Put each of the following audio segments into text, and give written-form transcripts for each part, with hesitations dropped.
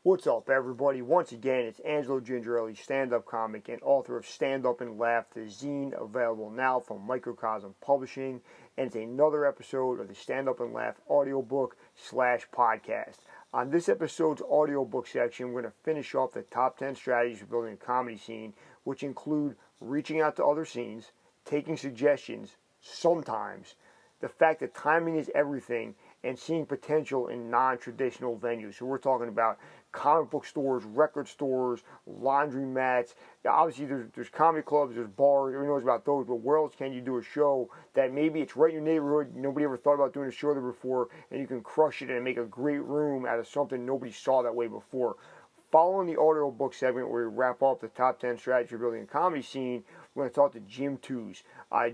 What's up, everybody? Once again, it's Angelo Gingerelli, stand-up comic and author of Stand Up and Laugh, the zine, available now from Microcosm Publishing, and it's another episode of the Stand Up and Laugh audiobook / podcast. On this episode's audiobook section, we're going to finish off the top 10 strategies for building a comedy scene, which include reaching out to other scenes, taking suggestions, sometimes, the fact that timing is everything, and seeing potential in non-traditional venues. So we're talking about comic book stores, record stores, laundromats. Obviously, there's comedy clubs, there's bars, everyone knows about those, but where else can you do a show that maybe it's right in your neighborhood, nobody ever thought about doing a show there before, and you can crush it and make a great room out of something nobody saw that way before. Following the audiobook segment where we wrap up the top 10 strategies for building a comedy scene, we're going to talk to Jim Tews.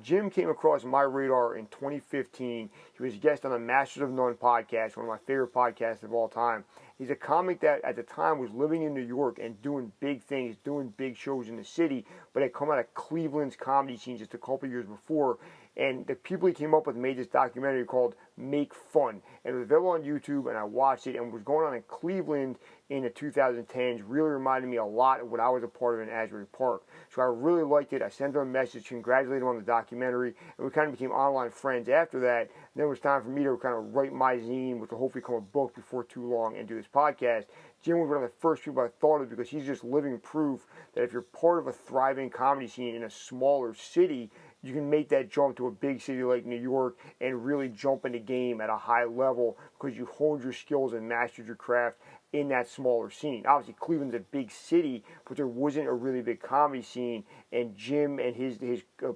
Jim came across my radar in 2015. He was a guest on the Masters of None podcast, one of my favorite podcasts of all time. He's a comic that at the time was living in New York and doing big things, doing big shows in the city, but had come out of Cleveland's comedy scene just a couple years before. And the people he came up with made this documentary called Make Fun. And it was available on YouTube, and I watched it, and what was going on in Cleveland in the 2010s really reminded me a lot of what I was a part of in Asbury Park. So I really liked it. I sent him a message, congratulated him on the documentary, and we kind of became online friends after that. And then it was time for me to kind of write my zine, which will hopefully become a book before too long, and do this podcast. Jim was one of the first people I thought of because he's just living proof that if you're part of a thriving comedy scene in a smaller city, you can make that jump to a big city like New York and really jump in the game at a high level because you honed your skills and mastered your craft in that smaller scene. Obviously, Cleveland's a big city, but there wasn't a really big comedy scene, and Jim and his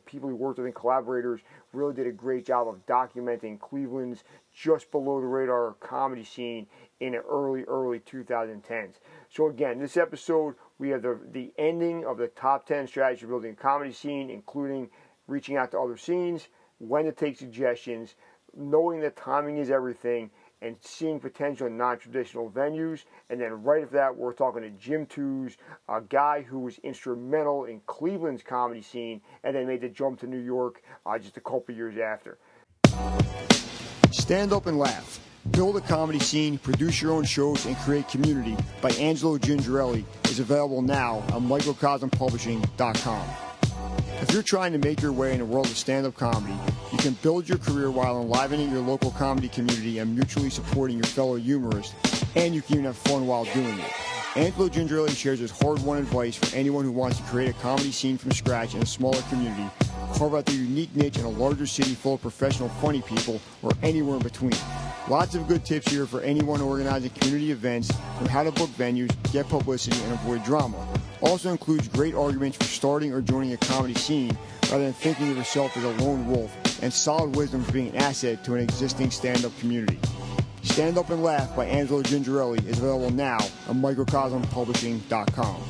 people he worked with and collaborators really did a great job of documenting Cleveland's just below the radar comedy scene in the early 2010s. So again, this episode, we have the ending of the top 10 strategies for building a comedy scene, including reaching out to other scenes, when to take suggestions, knowing that timing is everything, and seeing potential in non-traditional venues. And then right after that, we're talking to Jim Tews, a guy who was instrumental in Cleveland's comedy scene and then made the jump to New York just a couple years after. Stand Up and Laugh. Build a comedy scene, produce your own shows, and create community by Angelo Gingerelli is available now on microcosmpublishing.com. If you're trying to make your way in the world of stand-up comedy, you can build your career while enlivening your local comedy community and mutually supporting your fellow humorists, and you can even have fun while doing it. Angelo Gingerelli shares his hard-won advice for anyone who wants to create a comedy scene from scratch in a smaller community, carve out their unique niche in a larger city full of professional funny people, or anywhere in between. Lots of good tips here for anyone organizing community events, from how to book venues, get publicity, and avoid drama. Also includes great arguments for starting or joining a comedy scene rather than thinking of yourself as a lone wolf, and solid wisdom for being an asset to an existing stand-up community. Stand Up and Laugh by Angelo Gingerelli is available now on microcosmpublishing.com.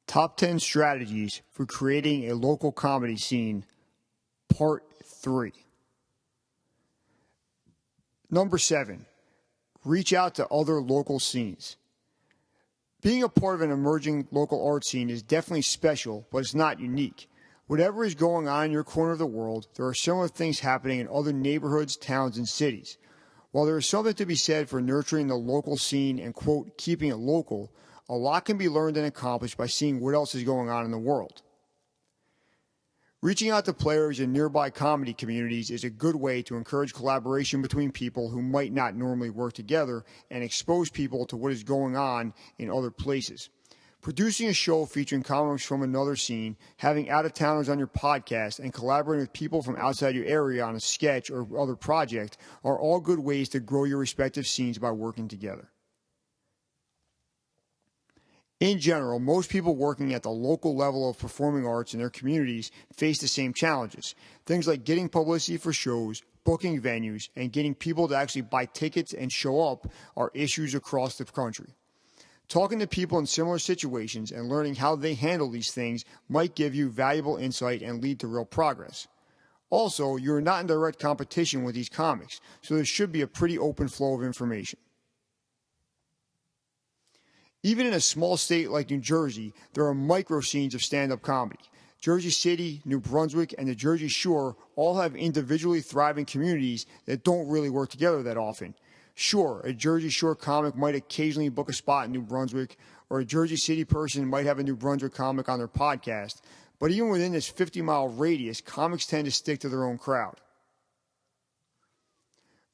Top 10 Strategies for Creating a Local Comedy Scene, Part 3. Number 7. Reach out to other local scenes. Being a part of an emerging local art scene is definitely special, but it's not unique. Whatever is going on in your corner of the world, there are similar things happening in other neighborhoods, towns, and cities. While there is something to be said for nurturing the local scene and, quote, keeping it local, a lot can be learned and accomplished by seeing what else is going on in the world. Reaching out to players in nearby comedy communities is a good way to encourage collaboration between people who might not normally work together and expose people to what is going on in other places. Producing a show featuring comics from another scene, having out-of-towners on your podcast, and collaborating with people from outside your area on a sketch or other project are all good ways to grow your respective scenes by working together. In general, most people working at the local level of performing arts in their communities face the same challenges. Things like getting publicity for shows, booking venues, and getting people to actually buy tickets and show up are issues across the country. Talking to people in similar situations and learning how they handle these things might give you valuable insight and lead to real progress. Also, you're not in direct competition with these comics, so there should be a pretty open flow of information. Even in a small state like New Jersey, there are micro scenes of stand-up comedy. Jersey City, New Brunswick, and the Jersey Shore all have individually thriving communities that don't really work together that often. Sure, a Jersey Shore comic might occasionally book a spot in New Brunswick, or a Jersey City person might have a New Brunswick comic on their podcast, but even within this 50-mile radius, comics tend to stick to their own crowd.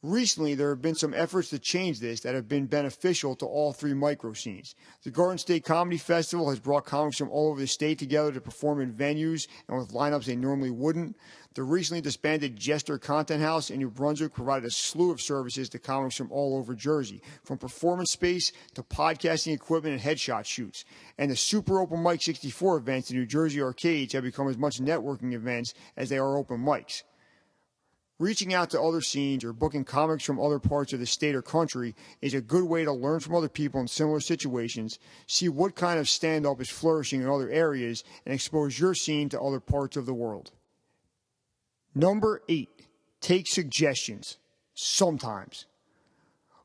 Recently, there have been some efforts to change this that have been beneficial to all three micro scenes. The Garden State Comedy Festival has brought comics from all over the state together to perform in venues and with lineups they normally wouldn't. The recently disbanded Jester Content House in New Brunswick provided a slew of services to comics from all over Jersey, from performance space to podcasting equipment and headshot shoots. And the Super Open Mic 64 events in New Jersey arcades have become as much networking events as they are open mics. Reaching out to other scenes or booking comics from other parts of the state or country is a good way to learn from other people in similar situations, see what kind of stand-up is flourishing in other areas, and expose your scene to other parts of the world. Number 8, take suggestions. Sometimes.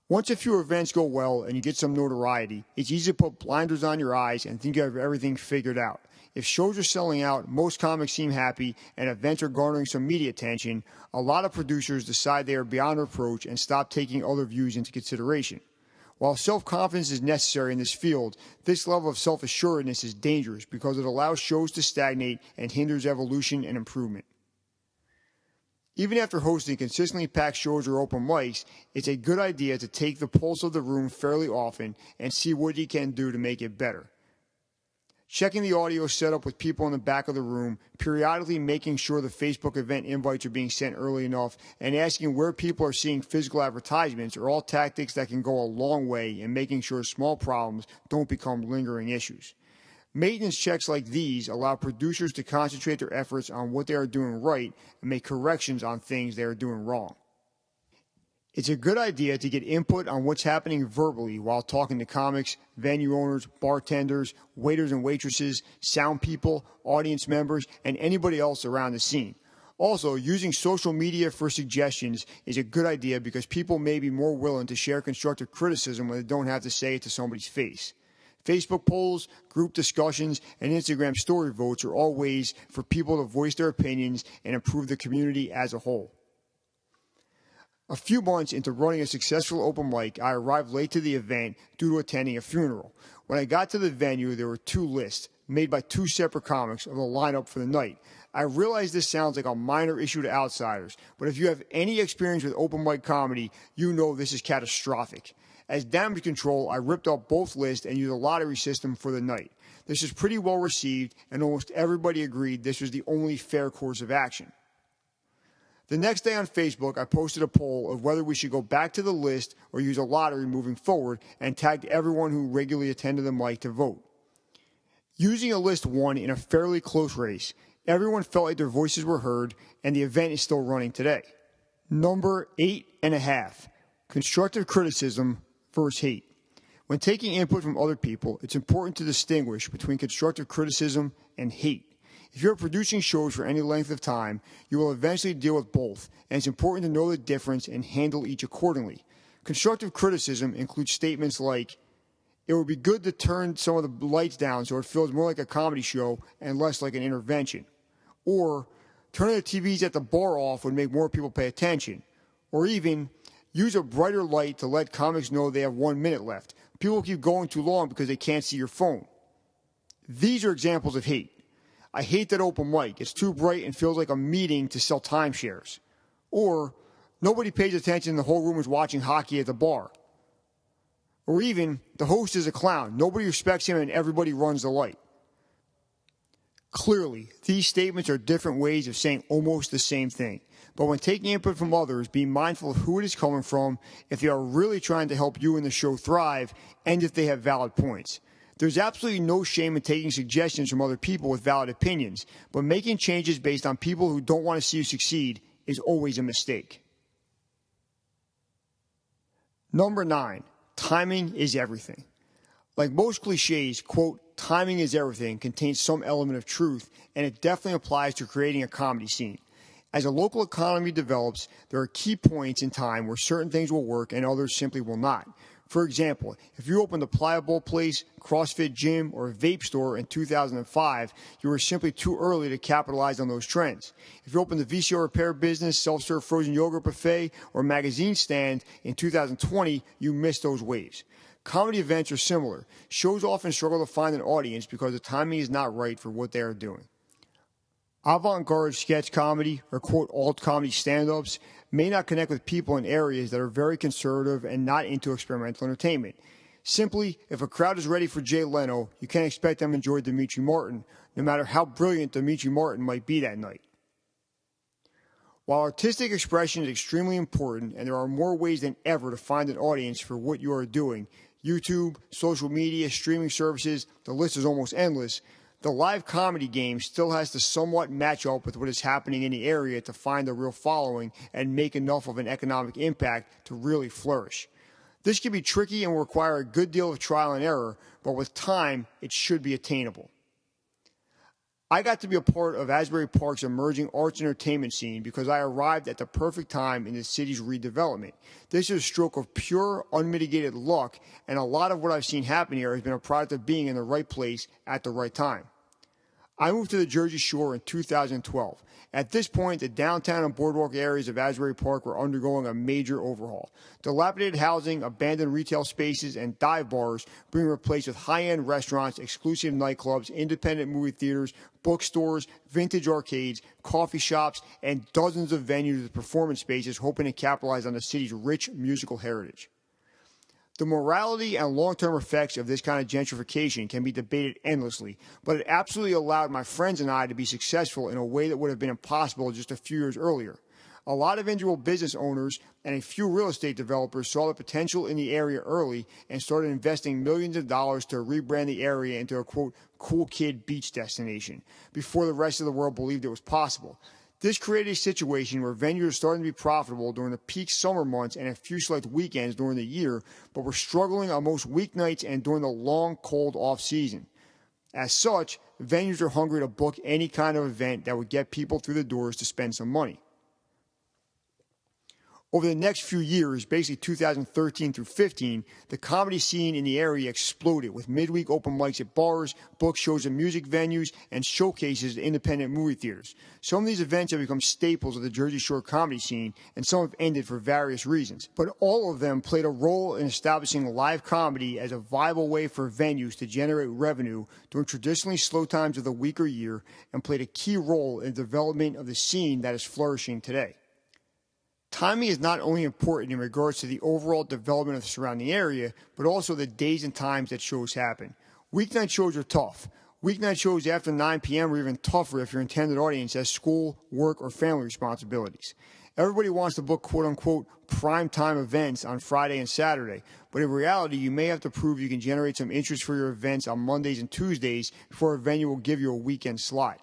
Once a few events go well and you get some notoriety, it's easy to put blinders on your eyes and think you have everything figured out. If shows are selling out, most comics seem happy, and events are garnering some media attention, a lot of producers decide they are beyond reproach and stop taking other views into consideration. While self-confidence is necessary in this field, this level of self-assuredness is dangerous because it allows shows to stagnate and hinders evolution and improvement. Even after hosting consistently packed shows or open mics, it's a good idea to take the pulse of the room fairly often and see what you can do to make it better. Checking the audio setup with people in the back of the room, periodically making sure the Facebook event invites are being sent early enough, and asking where people are seeing physical advertisements are all tactics that can go a long way in making sure small problems don't become lingering issues. Maintenance checks like these allow producers to concentrate their efforts on what they are doing right and make corrections on things they are doing wrong. It's a good idea to get input on what's happening verbally while talking to comics, venue owners, bartenders, waiters and waitresses, sound people, audience members, and anybody else around the scene. Also, using social media for suggestions is a good idea because people may be more willing to share constructive criticism when they don't have to say it to somebody's face. Facebook polls, group discussions, and Instagram story votes are all ways for people to voice their opinions and improve the community as a whole. A few months into running a successful open mic, I arrived late to the event due to attending a funeral. When I got to the venue, there were 2 lists, made by 2 separate comics, of the lineup for the night. I realize this sounds like a minor issue to outsiders, but if you have any experience with open mic comedy, you know this is catastrophic. As damage control, I ripped up both lists and used a lottery system for the night. This was pretty well received, and almost everybody agreed this was the only fair course of action. The next day on Facebook, I posted a poll of whether we should go back to the list or use a lottery moving forward and tagged everyone who regularly attended the mic to vote. Using a list won in a fairly close race. Everyone felt like their voices were heard, and the event is still running today. Number 8.5, constructive criticism versus hate. When taking input from other people, it's important to distinguish between constructive criticism and hate. If you're producing shows for any length of time, you will eventually deal with both, and it's important to know the difference and handle each accordingly. Constructive criticism includes statements like, "It would be good to turn some of the lights down so it feels more like a comedy show and less like an intervention." Or, "Turning the TVs at the bar off would make more people pay attention." Or even, "Use a brighter light to let comics know they have 1 minute left. People keep going too long because they can't see your phone." These are examples of hate. "I hate that open mic. It's too bright and feels like a meeting to sell timeshares." Or, "Nobody pays attention. The whole room is watching hockey at the bar." Or even, "The host is a clown. Nobody respects him and everybody runs the light." Clearly, these statements are different ways of saying almost the same thing. But when taking input from others, be mindful of who it is coming from, if they are really trying to help you and the show thrive, and if they have valid points. There's absolutely no shame in taking suggestions from other people with valid opinions, but making changes based on people who don't want to see you succeed is always a mistake. Number 9, timing is everything. Like most cliches, quote, "timing is everything" contains some element of truth, and it definitely applies to creating a comedy scene. As a local economy develops, there are key points in time where certain things will work and others simply will not. For example, if you opened a pliable place, CrossFit gym, or a vape store in 2005, you were simply too early to capitalize on those trends. If you opened a VCR repair business, self-serve frozen yogurt buffet, or magazine stand in 2020, you missed those waves. Comedy events are similar. Shows often struggle to find an audience because the timing is not right for what they are doing. Avant-garde sketch comedy, or quote alt comedy stand-ups, may not connect with people in areas that are very conservative and not into experimental entertainment. Simply, if a crowd is ready for Jay Leno, you can't expect them to enjoy Demetri Martin, no matter how brilliant Demetri Martin might be that night. While artistic expression is extremely important and there are more ways than ever to find an audience for what you are doing, YouTube, social media, streaming services, the list is almost endless, the live comedy game still has to somewhat match up with what is happening in the area to find a real following and make enough of an economic impact to really flourish. This can be tricky and will require a good deal of trial and error, but with time, it should be attainable. I got to be a part of Asbury Park's emerging arts and entertainment scene because I arrived at the perfect time in the city's redevelopment. This is a stroke of pure, unmitigated luck, and a lot of what I've seen happen here has been a product of being in the right place at the right time. I moved to the Jersey Shore in 2012. At this point, the downtown and boardwalk areas of Asbury Park were undergoing a major overhaul. Dilapidated housing, abandoned retail spaces, and dive bars being replaced with high-end restaurants, exclusive nightclubs, independent movie theaters, bookstores, vintage arcades, coffee shops, and dozens of venues with performance spaces hoping to capitalize on the city's rich musical heritage. The morality and long-term effects of this kind of gentrification can be debated endlessly, but it absolutely allowed my friends and I to be successful in a way that would have been impossible just a few years earlier. A lot of individual business owners and a few real estate developers saw the potential in the area early and started investing millions of dollars to rebrand the area into a, quote, cool kid beach destination before the rest of the world believed it was possible. This created a situation where venues are starting to be profitable during the peak summer months and a few select weekends during the year, but were struggling on most weeknights and during the long, cold off-season. As such, venues are hungry to book any kind of event that would get people through the doors to spend some money. Over the next few years, basically 2013 through 15, the comedy scene in the area exploded with midweek open mics at bars, book shows at music venues, and showcases at independent movie theaters. Some of these events have become staples of the Jersey Shore comedy scene, and some have ended for various reasons. But all of them played a role in establishing live comedy as a viable way for venues to generate revenue during traditionally slow times of the week or year, and played a key role in the development of the scene that is flourishing today. Timing is not only important in regards to the overall development of the surrounding area, but also the days and times that shows happen. Weeknight shows are tough. Weeknight shows after 9 p.m. are even tougher if your intended audience has school, work, or family responsibilities. Everybody wants to book quote-unquote prime-time events on Friday and Saturday, but in reality, you may have to prove you can generate some interest for your events on Mondays and Tuesdays before a venue will give you a weekend slot.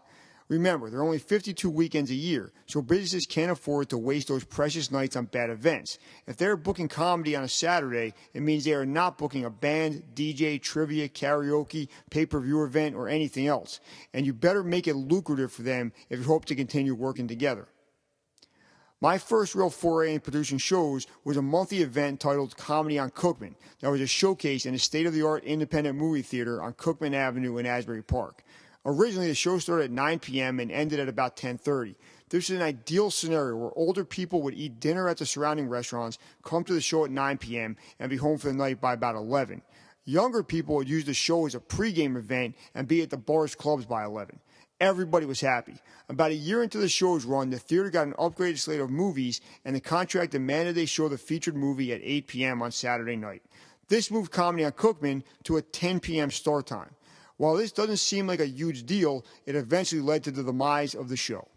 Remember, there are only 52 weekends a year, so businesses can't afford to waste those precious nights on bad events. If they're booking comedy on a Saturday, it means they are not booking a band, DJ, trivia, karaoke, pay-per-view event, or anything else. And you better make it lucrative for them if you hope to continue working together. My first real foray in producing shows was a monthly event titled Comedy on Cookman that was a showcase in a state-of-the-art independent movie theater on Cookman Avenue in Asbury Park. Originally, the show started at 9 p.m. and ended at about 10:30. This is an ideal scenario where older people would eat dinner at the surrounding restaurants, come to the show at 9 p.m., and be home for the night by about 11. Younger people would use the show as a pregame event and be at the bars, clubs by 11. Everybody was happy. About a year into the show's run, the theater got an upgraded slate of movies, and the contract demanded they show the featured movie at 8 p.m. on Saturday night. This moved Comedy on Cookman to a 10 p.m. start time. While this doesn't seem like a huge deal, it eventually led to the demise of the show.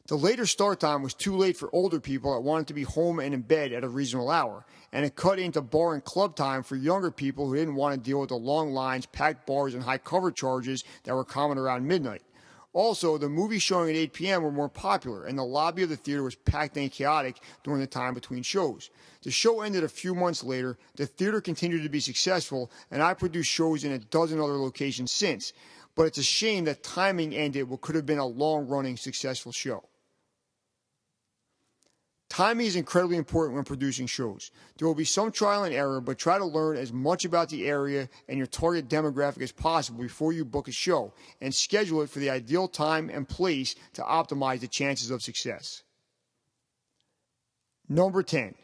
The later start time was too late for older people that wanted to be home and in bed at a reasonable hour, and it cut into bar and club time for younger people who didn't want to deal with the long lines, packed bars, and high cover charges that were common around midnight. Also, the movies showing at 8 p.m. were more popular, and the lobby of the theater was packed and chaotic during the time between shows. The show ended a few months later, the theater continued to be successful, and I produced shows in a dozen other locations since. But it's a shame that timing ended what could have been a long-running successful show. Timing is incredibly important when producing shows. There will be some trial and error, but try to learn as much about the area and your target demographic as possible before you book a show, and schedule it for the ideal time and place to optimize the chances of success. Number 10,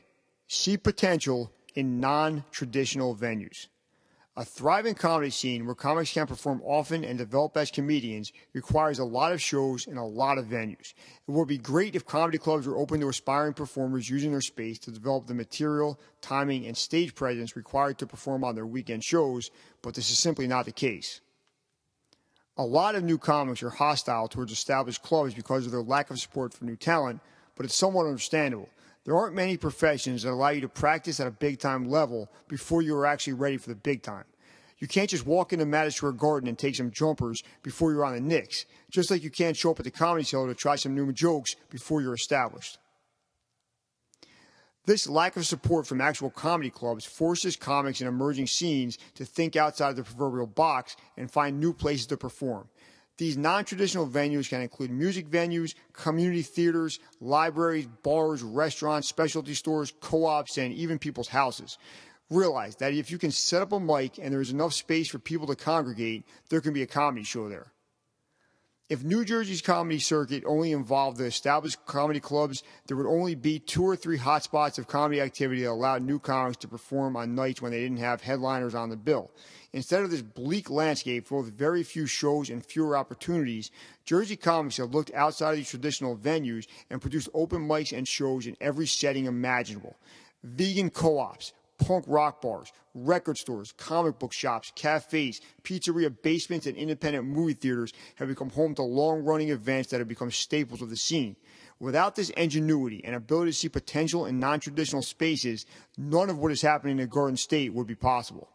see potential in non-traditional venues. A thriving comedy scene where comics can perform often and develop as comedians requires a lot of shows and a lot of venues. It would be great if comedy clubs were open to aspiring performers using their space to develop the material, timing, and stage presence required to perform on their weekend shows, but this is simply not the case. A lot of new comics are hostile towards established clubs because of their lack of support for new talent, but it's somewhat understandable. There aren't many professions that allow you to practice at a big-time level before you are actually ready for the big time. You can't just walk into Madison Square Garden and take some jumpers before you're on the Knicks, just like you can't show up at the Comedy Cellar to try some new jokes before you're established. This lack of support from actual comedy clubs forces comics in emerging scenes to think outside of the proverbial box and find new places to perform. These non-traditional venues can include music venues, community theaters, libraries, bars, restaurants, specialty stores, co-ops, and even people's houses. Realize that if you can set up a mic and there is enough space for people to congregate, there can be a comedy show there. If New Jersey's comedy circuit only involved the established comedy clubs, there would only be 2 or 3 hotspots of comedy activity that allowed new comics to perform on nights when they didn't have headliners on the bill. Instead of this bleak landscape full of very few shows and fewer opportunities, Jersey comics have looked outside of these traditional venues and produced open mics and shows in every setting imaginable. Vegan co-ops, punk rock bars, record stores, comic book shops, cafes, pizzeria basements, and independent movie theaters have become home to long-running events that have become staples of the scene. Without this ingenuity and ability to see potential in non-traditional spaces, none of what is happening in Garden State would be possible.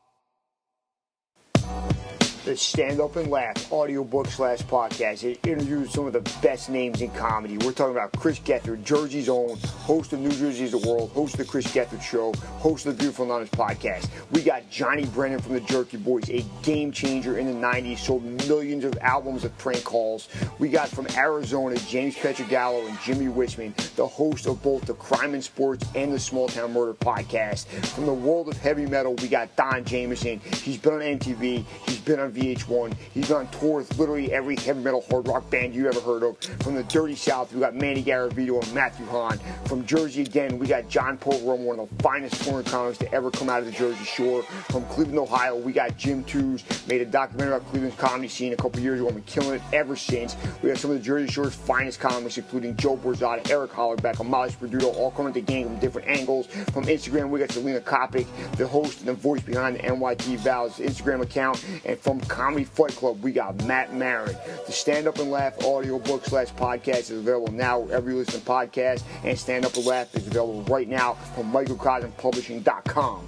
The Stand Up and Laugh audiobook / podcast. It interviews some of the best names in comedy. We're talking about Chris Gethard, Jersey's own, host of New Jersey's the World, host of the Chris Gethard Show, host of the Beautiful Nuns podcast. We got Johnny Brennan from the Jerky Boys, a game changer in the 90s, sold millions of albums of prank calls. We got from Arizona, James Petrogallo and Jimmy Wissman, the host of both the Crime and Sports and the Small Town Murder podcast. From the world of heavy metal, we got Don Jameson. He's been on MTV. He's been on VH1. He's on tour with literally every heavy metal hard rock band you ever heard of. From the Dirty South, we got Manny Garavito and Matthew Hahn. From Jersey again, we got John Paul Romo, one of the finest touring comics to ever come out of the Jersey Shore. From Cleveland, Ohio, we got Jim Tews, made a documentary about Cleveland's comedy scene a couple years ago and been killing it ever since. We got some of the Jersey Shore's finest comics, including Joe Borzada, Eric Hollerbeck, Amalis Perduto, all coming to the game from different angles. From Instagram, we got Selena Kopic, the host and the voice behind the NYT Vows Instagram account. And from Comedy Fight Club, we got Matt Marin. The Stand Up and Laugh audiobook / podcast is available now wherever you listen to podcasts, and Stand Up and Laugh is available right now from microcosmpublishing.com.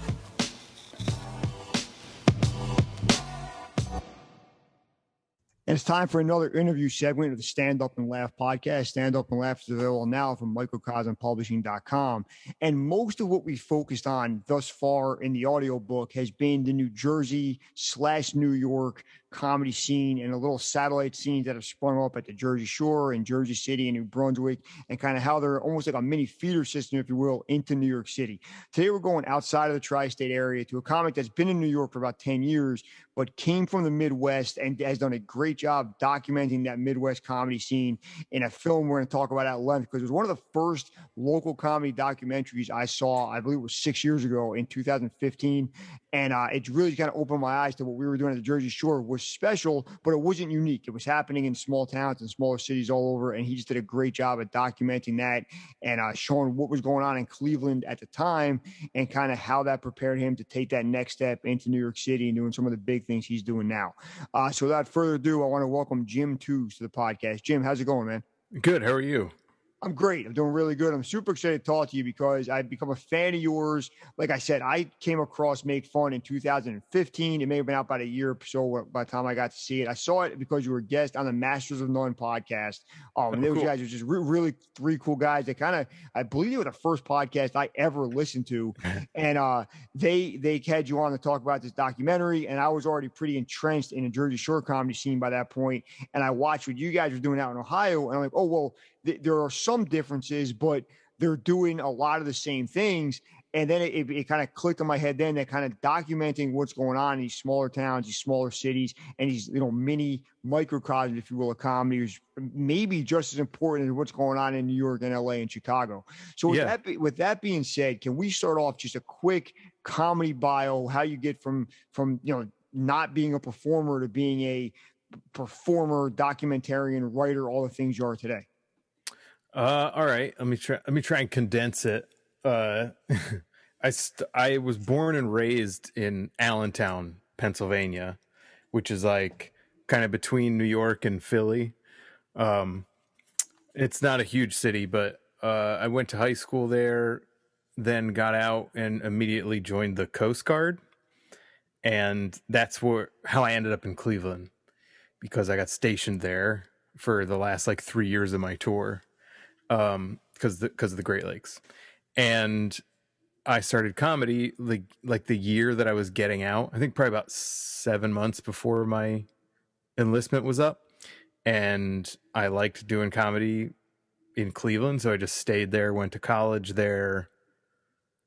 And it's time for another interview segment of the Stand Up and Laugh podcast. Stand Up and Laugh is available now from microcosmpublishing.com. And most of what we focused on thus far in the audiobook has been the New Jersey / New York comedy scene and the little satellite scenes that have sprung up at the Jersey Shore and Jersey City and New Brunswick, and kind of how they're almost like a mini feeder system, if you will, into New York City. Today, we're going outside of the tri-state area to a comic that's been in New York for about 10 years, but came from the Midwest and has done a great job documenting that Midwest comedy scene in a film we're going to talk about at length, because it was one of the first local comedy documentaries I saw, I believe it was 6 years ago in 2015. And it really kind of opened my eyes to what we were doing at the Jersey Shore was special, but it wasn't unique. It was happening in small towns and smaller cities all over, and he just did a great job at documenting that and showing what was going on in Cleveland at the time and kind of how that prepared him to take that next step into New York City and doing some of the big things he's doing now. So without further ado, I want to welcome Jim Tews to the podcast. Jim, how's it going, man? Good. How are you? I'm great. I'm doing really good. I'm super excited to talk to you because I've become a fan of yours. Like I said, I came across Make Fun in 2015. It may have been out about a year or so by the time I got to see it. I saw it because you were a guest on the Masters of None podcast. And those guys are just really three cool guys that kind of, I believe they were the first podcast I ever listened to. And they had you on to talk about this documentary. And I was already pretty entrenched in the Jersey Shore comedy scene by that point. And I watched what you guys were doing out in Ohio. And I'm like, oh, well, there are some differences, but they're doing a lot of the same things. And then it kind of clicked in my head then that kind of documenting what's going on in these smaller towns, these smaller cities, and these, mini microcosms, if you will, of comedy is maybe just as important as what's going on in New York and LA and Chicago. So Yeah. with that being said, can we start off just a quick comedy bio, how you get from not being a performer to being a performer, documentarian, writer, all the things you are today? All right. Let me try and condense it. Uh, I was born and raised in Allentown, Pennsylvania, which is like kind of between New York and Philly. Um, it's not a huge city, but I went to high school there, then got out and immediately joined the Coast Guard, and that's how I ended up in Cleveland because I got stationed there for the last like 3 years of my tour, because of the Great Lakes. And I started comedy like the year that I was getting out. I think probably about 7 months before my enlistment was up, and I liked doing comedy in Cleveland, so I just stayed there, went to college there,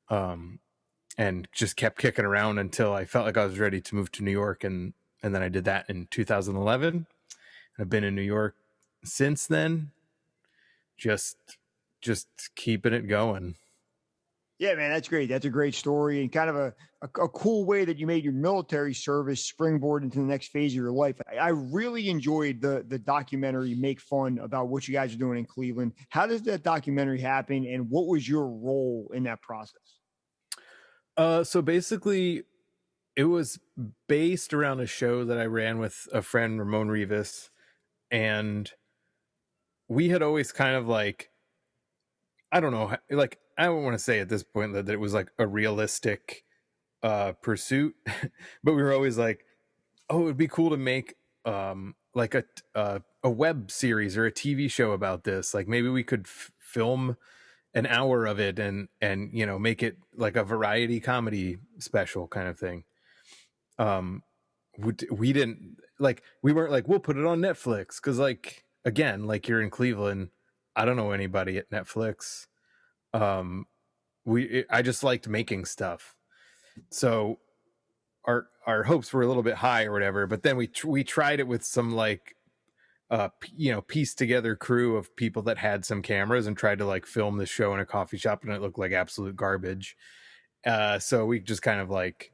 and just kept kicking around until I felt like I was ready to move to New York, and then I did that in 2011. And I've been in New York since then, just keeping it going. Yeah, man, that's great. That's a great story and kind of a cool way that you made your military service springboard into the next phase of your life. I really enjoyed the documentary Make Fun about what you guys are doing in Cleveland. How does that documentary happen, and what was your role in that process? So basically, it was based around a show that I ran with a friend, Ramon Rivas, and we had always kind of like, I don't know, like I don't want to say at this point that it was like a realistic pursuit, but we were always like, oh, it would be cool to make like a web series or a TV show about this. Like maybe we could film an hour of it and make it like a variety comedy special kind of thing. We didn't like, we weren't like, we'll put it on Netflix, because like, again, like, you're in Cleveland, I don't know anybody at Netflix. I just liked making stuff, so our hopes were a little bit high or whatever. But then we tried it with some like pieced together crew of people that had some cameras and tried to like film this show in a coffee shop, and it looked like absolute garbage. So we just kind of like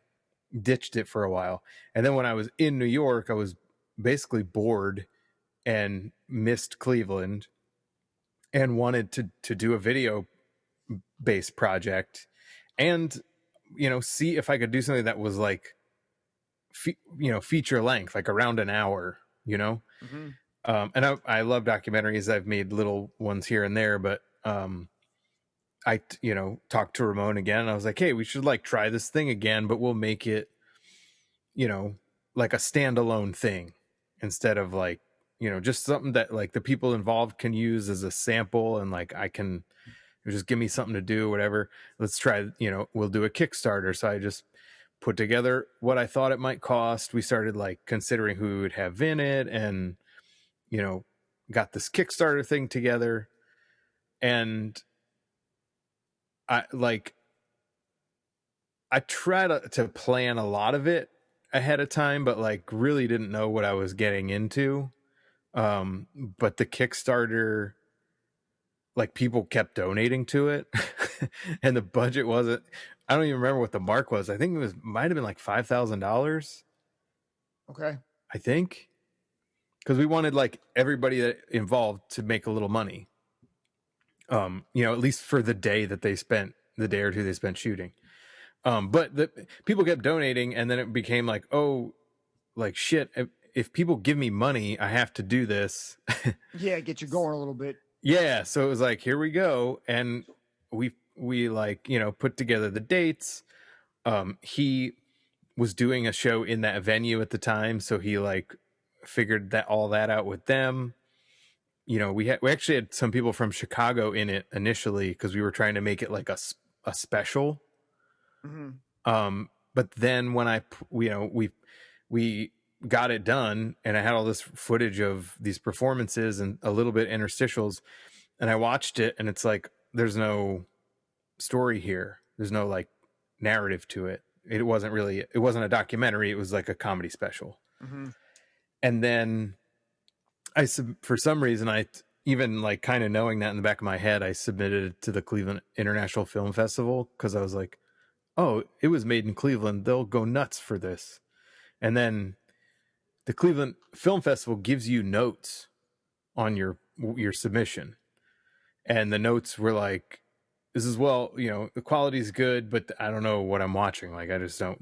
ditched it for a while. And then when I was in New York, I was basically bored and missed Cleveland and wanted to do a video based project, and see if I could do something that was like feature length, like around an hour. Mm-hmm. And I love documentaries. I've made little ones here and there, but I talked to Ramon again, and I was like, hey, we should like try this thing again, but we'll make it like a standalone thing, instead of like just something that like the people involved can use as a sample, and like I can just give me something to do, whatever. Let's try, we'll do a Kickstarter. So I just put together what I thought it might cost. We started like considering who we would have in it, and got this Kickstarter thing together. And I try to plan a lot of it ahead of time, but like really didn't know what I was getting into. But the Kickstarter, like, people kept donating to it, and the budget wasn't, I don't even remember what the mark was. I think might have been like $5,000. Okay. I think, because we wanted like everybody that involved to make a little money. At least for the day or two they spent shooting. But the people kept donating, and then it became like, oh, like shit. If people give me money, I have to do this. Yeah, get you going a little bit. Yeah, so it was like, here we go, and we like put together the dates. He was doing a show in that venue at the time, so he like figured all that out with them. We actually had some people from Chicago in it initially, because we were trying to make it like a special. Mm-hmm. But then when we got it done, and I had all this footage of these performances and a little bit interstitials, and I watched it, and it's like, no story here. There's no like narrative to it. It wasn't a documentary. It was like a comedy special. Mm-hmm. And then for some reason, I even like kind of knowing that in the back of my head, I submitted it to the Cleveland International Film Festival because I was like, oh, it was made in Cleveland. They'll go nuts for this. And then the Cleveland Film Festival gives you notes on your submission. And the notes were like, this is, well, the quality's good, but I don't know what I'm watching. Like, I just don't,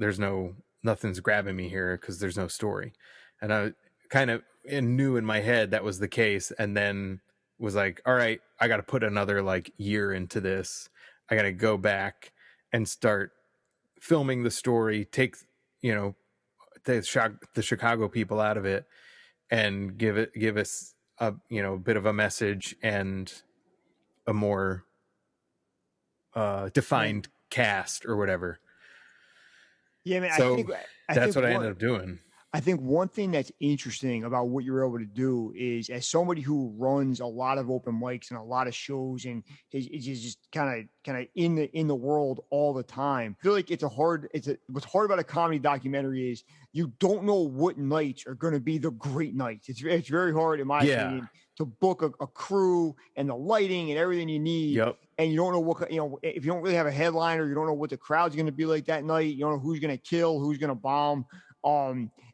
nothing's grabbing me here because there's no story. And I kind of knew in my head that was the case. And then was like, all right, I got to put another like year into this. I got to go back and start filming the story, take, the Chicago people out of it and give us a, bit of a message and a more defined cast or whatever. Yeah, man. So I that's think what I ended up doing. I think one thing that's interesting about what you're able to do is, as somebody who runs a lot of open mics and a lot of shows and is just kind of in the world all the time, I feel like what's hard about a comedy documentary is you don't know what nights are going to be the great nights. It's very hard, in my opinion, to book a crew and the lighting and everything you need. Yep. And you don't know what, if you don't really have a headliner, you don't know what the crowd's going to be like that night. You don't know who's going to kill, who's going to bomb.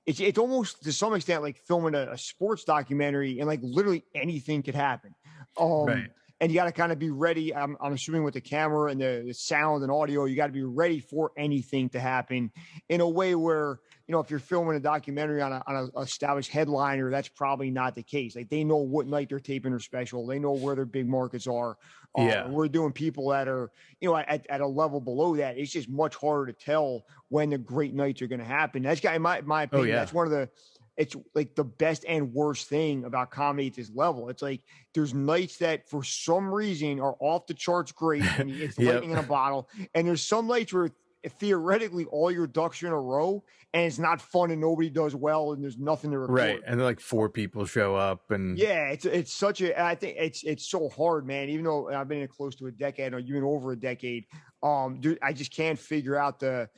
It's almost to some extent like filming a sports documentary, and like literally anything could happen. Right. And you got to kind of be ready. I'm assuming with the camera and the sound and audio, you got to be ready for anything to happen in a way where, if you're filming a documentary on an established headliner, that's probably not the case. Like, they know what night they're taping their special. They know where their big markets are. We're doing people that are, at a level below that. It's just much harder to tell when the great nights are going to happen. That's in my opinion, that's it's like the best and worst thing about comedy at this level. It's like there's nights that for some reason are off the charts great and it's lightning in a bottle. And there's some nights where theoretically all your ducks are in a row and it's not fun and nobody does well and there's nothing to record. Right. And like 4 people show up and it's such I think it's so hard, man. Even though I've been in close to a decade or even over a decade, dude, I just can't figure out the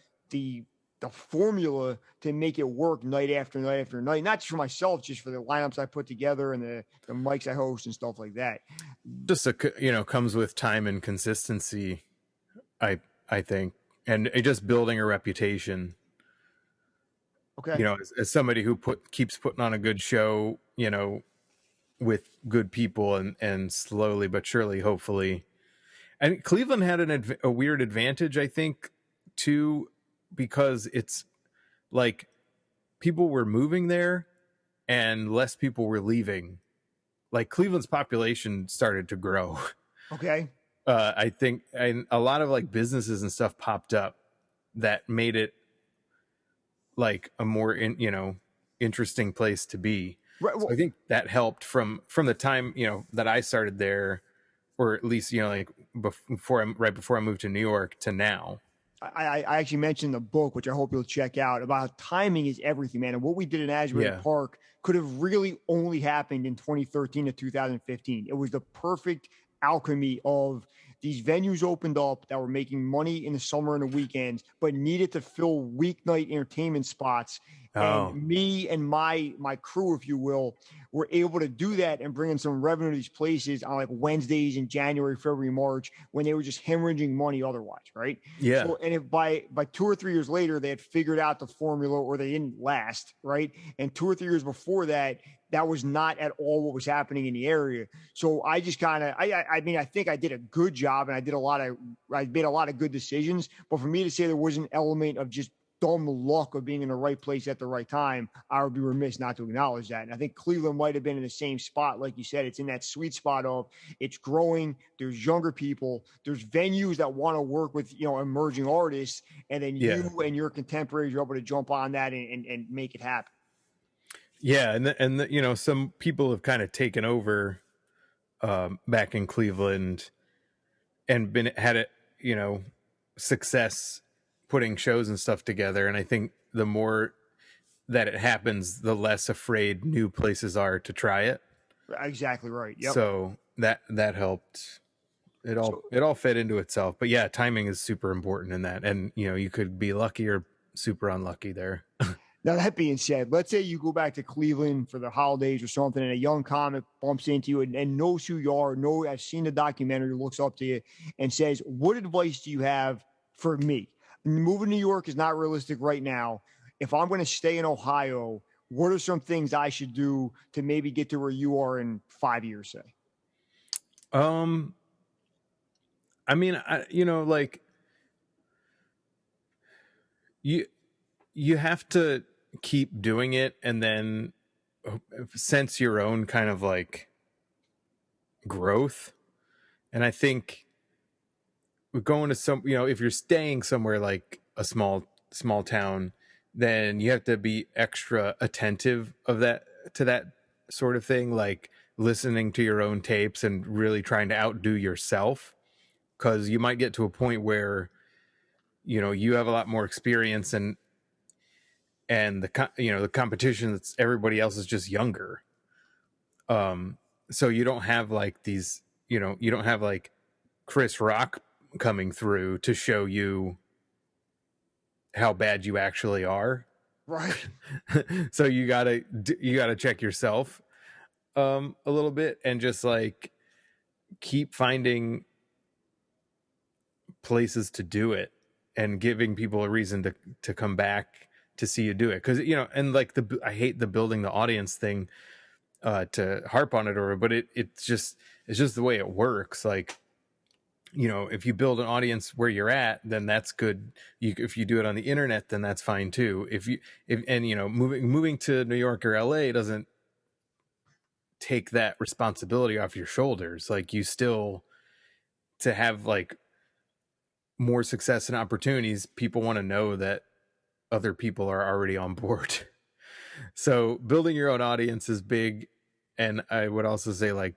formula to make it work night after night after night. Not just for myself, just for the lineups I put together and the mics I host and stuff like that. Just comes with time and consistency, I think, and just building a reputation. Okay. As somebody who keeps putting on a good show, with good people and slowly but surely, hopefully. And Cleveland had a weird advantage, I think, too, because it's like people were moving there and less people were leaving. Like, Cleveland's population started to grow. Okay. I think a lot of like businesses and stuff popped up that made it like a more interesting place to be. Right. Well, so I think that helped from the time that I started there, or at least like right before I moved to New York to now. I actually mentioned the book, which I hope you'll check out, about how timing is everything, man. And what we did in Asbury Park could have really only happened in 2013 to 2015. It was the perfect alchemy of these venues opened up that were making money in the summer and the weekends, but needed to fill weeknight entertainment spots. And me and my crew, if you will, were able to do that and bring in some revenue to these places on like Wednesdays in January, February, March, when they were just hemorrhaging money otherwise, right? Yeah. So, and if by 2 or 3 years later, they had figured out the formula, or they didn't last, right? And 2 or 3 years before that, that was not at all what was happening in the area. So I just kind of, I mean, I think I did a good job and I made a lot of good decisions. But for me to say there was an element of just dumb luck of being in the right place at the right time, I would be remiss not to acknowledge that. And I think Cleveland might have been in the same spot. Like you said, it's in that sweet spot of it's growing. There's younger people. There's venues that want to work with, emerging artists. And then you and your contemporaries are able to jump on that and make it happen. Yeah. And some people have kind of taken over back in Cleveland and had it, success putting shows and stuff together. And I think the more that it happens, the less afraid new places are to try it. Exactly right. Yep. So that helped So it all fed into itself. But yeah, timing is super important in that. And you could be lucky or super unlucky there. now that being said, let's say you go back to Cleveland for the holidays or something, and a young comic bumps into you and knows who you are, has seen the documentary, looks up to you, and says, "What advice do you have for me? Moving to New York is not realistic right now. If I'm going to stay in Ohio, what are some things I should do to maybe get to where you are in 5 years, say?" Um I mean, like you you have to keep doing it and then sense your own kind of like growth. And I think we're going to some, if you're staying somewhere like a small town, then you have to be extra attentive to that sort of thing, like listening to your own tapes and really trying to outdo yourself, because you might get to a point where you have a lot more experience, and the competition that's everybody else is just younger. So you don't have like these, you don't have like Chris Rock coming through to show you how bad you actually are. Right. So you gotta check yourself a little bit, and just like keep finding places to do it and giving people a reason to come back to see you do it. Because and like I hate the building the audience thing, to harp on it, but it's just the way it works. Like, if you build an audience where you're at, then that's good. If you do it on the internet, then that's fine too. Moving to New York or LA doesn't take that responsibility off your shoulders. Like, you still, to have like more success and opportunities, people want to know that other people are already on board. So building your own audience is big. And I would also say, like,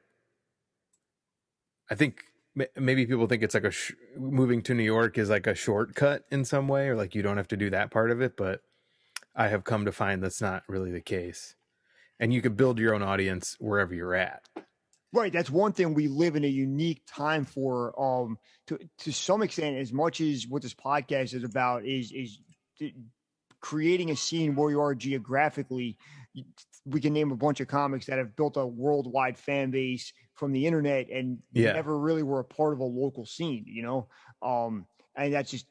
I think maybe people think it's like moving to New York is like a shortcut in some way, or like you don't have to do that part of it. But I have come to find that's not really the case. And you could build your own audience wherever you're at. Right. That's one thing we live in a unique time for. To some extent, as much as what this podcast is about is creating a scene where you are geographically. We can name a bunch of comics that have built a worldwide fan base from the internet and Yeah. never really were a part of a local scene, and that's just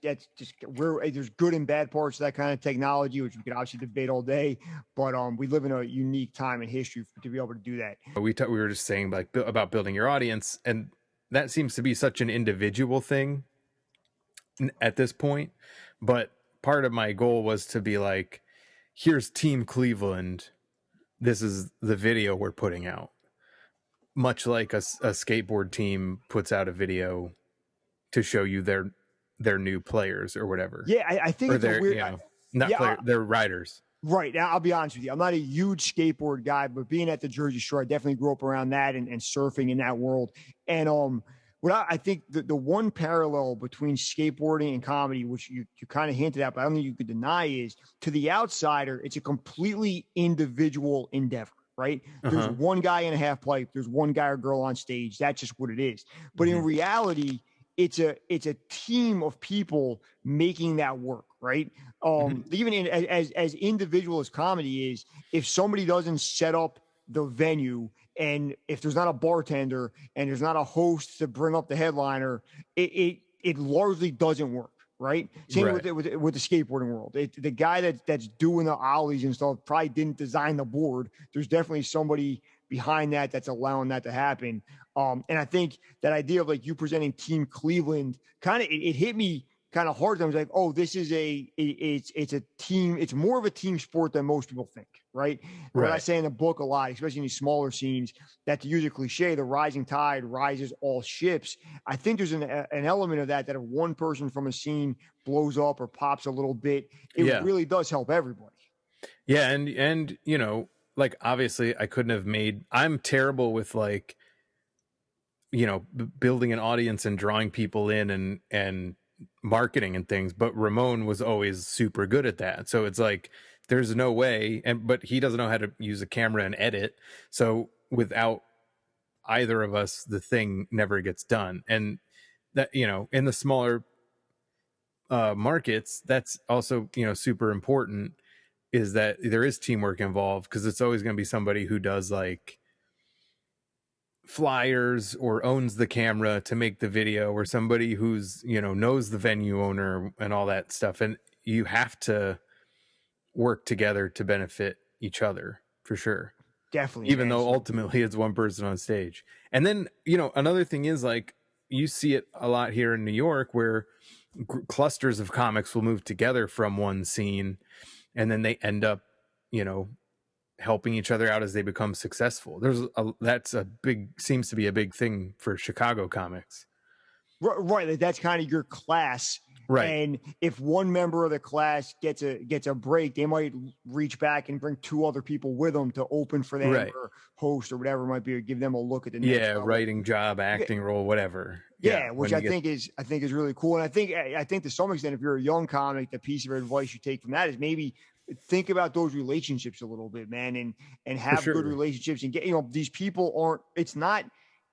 where there's good and bad parts of that kind of technology, which we could obviously debate all day. But we live in a unique time in history to be able to do that. We were just saying like about building your audience, and that seems to be such an individual thing at this point. But part of my goal was to be like, here's Team Cleveland. This is the video we're putting out. Much like a skateboard team puts out a video to show you their new players or whatever. Yeah, I think it's a weird. They're riders. Right. Now, I'll be honest with you. I'm not a huge skateboard guy, but being at the Jersey Shore, I definitely grew up around that and surfing in that world. And what I think the one parallel between skateboarding and comedy, which you kind of hinted at, but I don't think you could deny, is to the outsider, it's a completely individual endeavor. Right. There's one guy in a half pipe. There's one guy or girl on stage. That's just what it is. But in reality, it's a team of people making that work, right? Even as individual as comedy is, if somebody doesn't set up the venue, and if there's not a bartender and there's not a host to bring up the headliner, it largely doesn't work, right? Same with the skateboarding world. The guy that's doing the ollies and stuff probably didn't design the board. There's definitely somebody behind that's allowing that to happen. And I think that idea of like you presenting Team Cleveland kind of it hit me kind of hard. I was like, oh, this is it's a team. It's more of a team sport than most people think, right? What I say in the book a lot, especially in these smaller scenes, that to use a cliche, the rising tide rises all ships. I think there's an element of that if one person from a scene blows up or pops a little bit, it really does help everybody. Yeah, and like, obviously I'm terrible with like, building an audience and drawing people in and marketing and things, but Ramon was always super good at that. So it's like, there's no way, but he doesn't know how to use a camera and edit. So without either of us, the thing never gets done. And that, you know, in the smaller markets, that's also, you know, super important, is that there is teamwork involved, because it's always going to be somebody who does like flyers or owns the camera to make the video, or somebody who's, you know, knows the venue owner and all that stuff. And you have to work together to benefit each other, for sure. Definitely, Even man. though So, ultimately it's one person on stage. And then, you know, another thing is, like, you see it a lot here in New York, where clusters of comics will move together from one scene, and then they end up, you know, helping each other out as they become successful. That's a big, seems to be a big thing for Chicago comics. right, like that's kind of your class. Right. And if one member of the class gets a break, they might reach back and bring two other people with them to open for them, Right. or host, or whatever it might be, or give them a look at the next Yeah. level. Writing job, acting role, whatever. Yeah, which When I you get, think is really cool. And I think to some extent, if you're a young comic, the piece of advice you take from that is maybe think about those relationships a little bit, man, and for have good sure. relationships, and get, you know, these people aren't, it's not,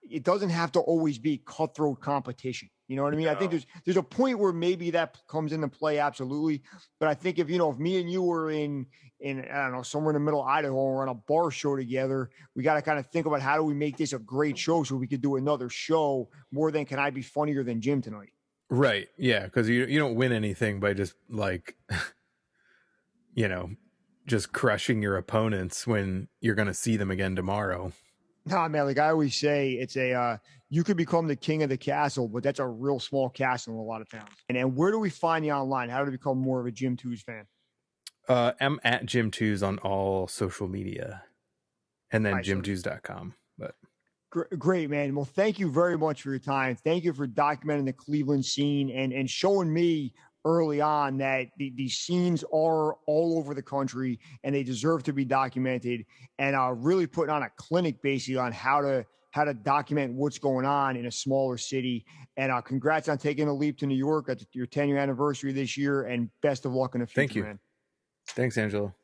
it doesn't have to always be cutthroat competition. You know what I mean? I think No. there's a point where maybe that comes into play, absolutely. But I think if, you know, if me and you were in I don't know, somewhere in the middle of Idaho, and we're on a bar show together, we got to kind of think about how do we make this a great show so we could do another show, more than can I be funnier than Jim tonight? Right. Yeah. Because you don't win anything by just like, you know, just crushing your opponents when you're going to see them again tomorrow. Nah, man, like I always say, it's you could become the king of the castle, but that's a real small castle in a lot of towns. And where do we find you online? How to become more of a Jim Tews fan? I'm at Jim Tews on all social media, and All then right, so jimtews.com. But great, man. Well, thank you very much for your time. Thank you for documenting the Cleveland scene, and showing me early on that these scenes are all over the country and they deserve to be documented, and really putting on a clinic basically on how to document what's going on in a smaller city. And congrats on taking a leap to New York at your 10-year anniversary this year, and best of luck in the thank future, you. man. Thanks, Angelo.